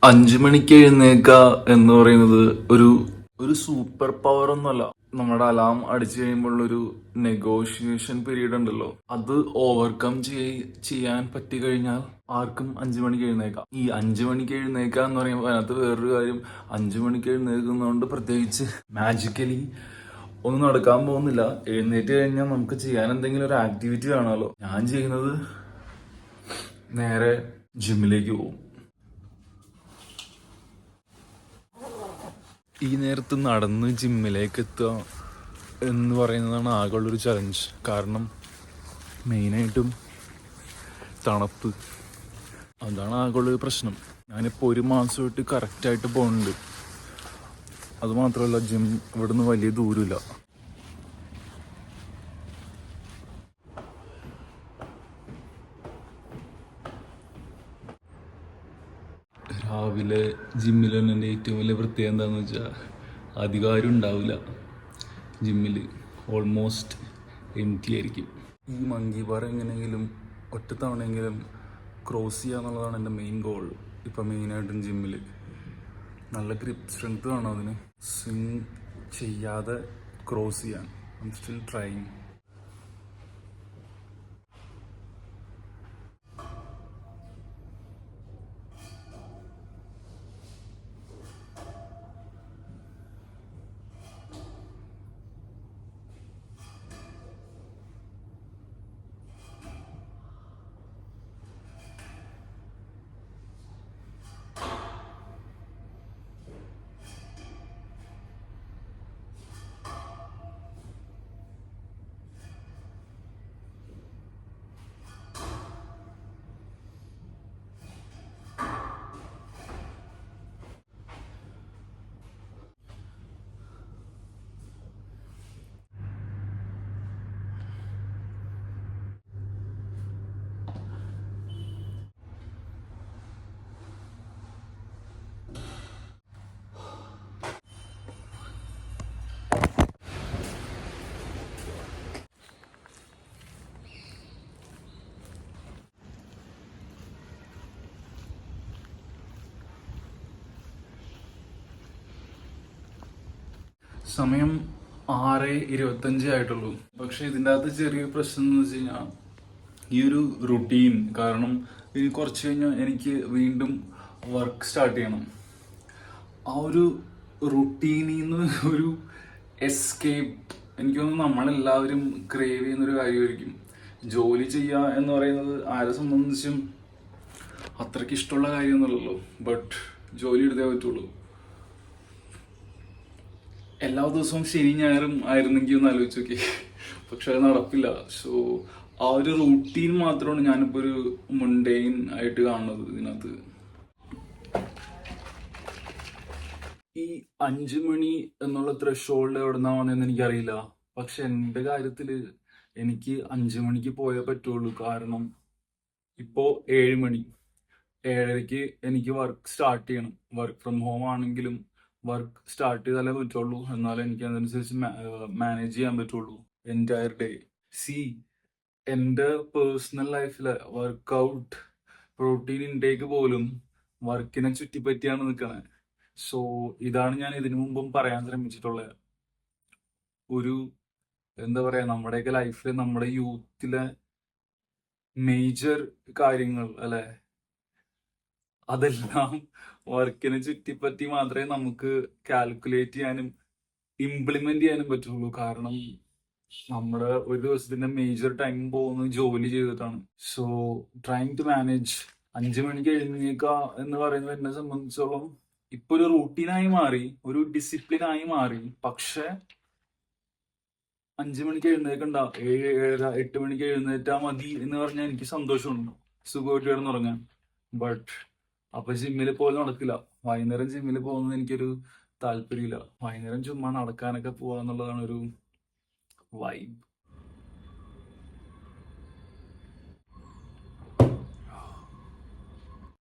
5 മണിക്ക് എഴുന്നേക്ക എന്ന് പറയുന്നത് ഒരു ഒരു സൂപ്പർ പവർ ഒന്നുമല്ല. നമ്മുടെ അലാം അടിച്ചു കഴിയുമ്പോഴുള്ളൊരു നെഗോഷിയേഷൻ പീരീഡ് ഉണ്ടല്ലോ, അത് ഓവർകം ചെയ്യാൻ പറ്റി കഴിഞ്ഞാൽ ആർക്കും 5 മണിക്ക് എഴുന്നേക്കാം. ഈ 5 മണിക്ക് എഴുന്നേക്ക എന്ന് പറയുമ്പോൾ അതിനകത്ത് വേറൊരു കാര്യം, 5 മണിക്ക് എഴുന്നേൽക്കുന്നതുകൊണ്ട് പ്രത്യേകിച്ച് മാജിക്കലി ഒന്നും നടക്കാൻ പോകുന്നില്ല. എഴുന്നേറ്റ് കഴിഞ്ഞാൽ നമുക്ക് ചെയ്യാൻ എന്തെങ്കിലും ഒരു ആക്ടിവിറ്റി വേണമല്ലോ. ഞാൻ ചെയ്യുന്നത് നേരെ ജിമ്മിലേക്ക് പോകും. ഈ നേരത്ത് നടന്ന് ജിമ്മിലേക്ക് എത്തുക എന്ന് പറയുന്നതാണ് ആകെയുള്ളൊരു ചലഞ്ച്. കാരണം മെയിനായിട്ടും തണുപ്പ്, അതാണ് ആകെയുള്ളൊരു പ്രശ്നം. ഞാനിപ്പോൾ 1 മാസമായിട്ട് കറക്റ്റായിട്ട് പോകുന്നുണ്ട്. അതുമാത്രമല്ല, ജിം ഇവിടുന്ന് വലിയ ദൂരമില്ല. രാവിലെ ജിമ്മിൽ തന്നെ എൻ്റെ ഏറ്റവും വലിയ പ്രത്യേകത എന്താണെന്ന് വെച്ചാൽ അധികാരം ഉണ്ടാവില്ല. ജിമ്മിൽ ഓൾമോസ്റ്റ് എംറ്റി ആയിരിക്കും. ഈ മങ്കി ബാർ എങ്ങനെയെങ്കിലും ഒറ്റ തവണയെങ്കിലും ക്രോസ് ചെയ്യുക എന്നുള്ളതാണ് എൻ്റെ മെയിൻ ഗോൾ. ഇപ്പം മെയിനായിട്ടും ജിമ്മിൽ നല്ല ഗ്രിപ്പ് സ്ട്രെങ്ത് വേണം അതിന്. സ്വിങ് ചെയ്യാതെ ക്രോസ് ചെയ്യാൻ ഐ എം സ്റ്റിൽ ട്രൈയിങ്. സമയം 6:25 ആയിട്ടുള്ളൂ. പക്ഷെ ഇതിൻ്റെ അകത്ത് ചെറിയൊരു പ്രശ്നം എന്ന് വെച്ച് കഴിഞ്ഞാൽ ഈ ഒരു റുട്ടീൻ കാരണം ഇനി കുറച്ച് കഴിഞ്ഞാൽ എനിക്ക് വീണ്ടും വർക്ക് സ്റ്റാർട്ട് ചെയ്യണം. ആ ഒരു റുട്ടീനിൽ നിന്ന് ഒരു എസ്കേപ്പ് എനിക്ക് തോന്നുന്നു നമ്മളെല്ലാവരും ക്രേവ് ചെയ്യുന്നൊരു കാര്യമായിരിക്കും. ജോലി ചെയ്യുക എന്ന് പറയുന്നത് ആരെ സംബന്ധിച്ചും അത്രയ്ക്ക് ഇഷ്ടമുള്ള കാര്യമൊന്നുമല്ലല്ലോ. ബട്ട് ജോലി എടുത്തേ പറ്റുള്ളൂ. എല്ലാ ദിവസവും ശനി ഞായറും ആയിരുന്നെങ്കിൽ ഒന്ന് ആലോചിച്ച് നോക്കി. പക്ഷെ അത് നടപ്പില്ല. സോ ആ ഒരു റൂട്ടീൻ മാത്രമാണ് ഞാനിപ്പോൾ ഒരു മുണ്ടെയിൻ ആയിട്ട് കാണുന്നത് ഇതിനകത്ത്. ഈ 5 മണി എന്നുള്ള ത്രഷോൾഡ് എവിടെ നിന്നാ വന്നതെന്ന് എനിക്കറിയില്ല. പക്ഷെ എൻ്റെ കാര്യത്തിൽ എനിക്ക് 5 മണിക്ക് പോയേ പറ്റുള്ളൂ. കാരണം ഇപ്പോൾ 7 മണി, 7:30 എനിക്ക് വർക്ക് സ്റ്റാർട്ട് ചെയ്യണം. വർക്ക് ഫ്രം ഹോം ആണെങ്കിലും വർക്ക് സ്റ്റാർട്ട് ചെയ്താലേ പറ്റുള്ളൂ. എന്നാലും എനിക്ക് അതനുസരിച്ച് മാനേജ് ചെയ്യാൻ പറ്റുള്ളൂ എൻറ്റയർ ഡേ. സി, എൻ്റെ പേഴ്സണൽ ലൈഫിലെ വർക്കൗട്ട് പ്രോട്ടീൻ ഇൻടേക്ക് പോലും വർക്കിനെ ചുറ്റിപ്പറ്റിയാണ് നിൽക്കണേ. സോ ഇതാണ് ഞാൻ ഇതിനു മുമ്പും പറയാൻ ശ്രമിച്ചിട്ടുള്ളത്. ഒരു എന്താ പറയുക, നമ്മുടെയൊക്കെ ലൈഫിൽ നമ്മുടെ യൂത്തിലെ മേജർ കാര്യങ്ങൾ അല്ലെ, അതെല്ലാം വർക്കിനെ ചുറ്റിപ്പറ്റി മാത്രമേ നമുക്ക് കാൽക്കുലേറ്റ് ചെയ്യാനും ഇംപ്ലിമെന്റ് ചെയ്യാനും പറ്റുള്ളൂ. കാരണം നമ്മുടെ ഒരു ദിവസത്തിന്റെ മേജർ ടൈം പോകുന്നത് ജോലി ചെയ്തിട്ടാണ്. സോ ട്രൈങ് ടു മാനേജ് 5 മണിക്ക് എഴുന്നേൽക്കുക എന്ന് പറയുന്നത് എന്നെ സംബന്ധിച്ചോളം ഇപ്പൊ ഒരു റൂട്ടീനായി മാറി, ഒരു ഡിസിപ്ലിനായി മാറി. പക്ഷെ 5 മണിക്ക് എഴുന്നേൽക്കണ്ട, 7, 7:30, 8 മണിക്ക് എഴുന്നേറ്റാ മതി എന്ന് പറഞ്ഞാൽ എനിക്ക് സന്തോഷമുണ്ട്, സുഖമായിട്ട് കിടന്നുറങ്ങാൻ. ബട്ട് അപ്പൊ ജിമ്മിൽ പോലെ നടക്കില്ല. വൈകുന്നേരം ജിമ്മിൽ പോകുന്നത് എനിക്കൊരു താല്പര്യമില്ല. വൈകുന്നേരം ചുമ്മാ നടക്കാനൊക്കെ പോവാന്നുള്ളതാണ് ഒരു വൈബ്.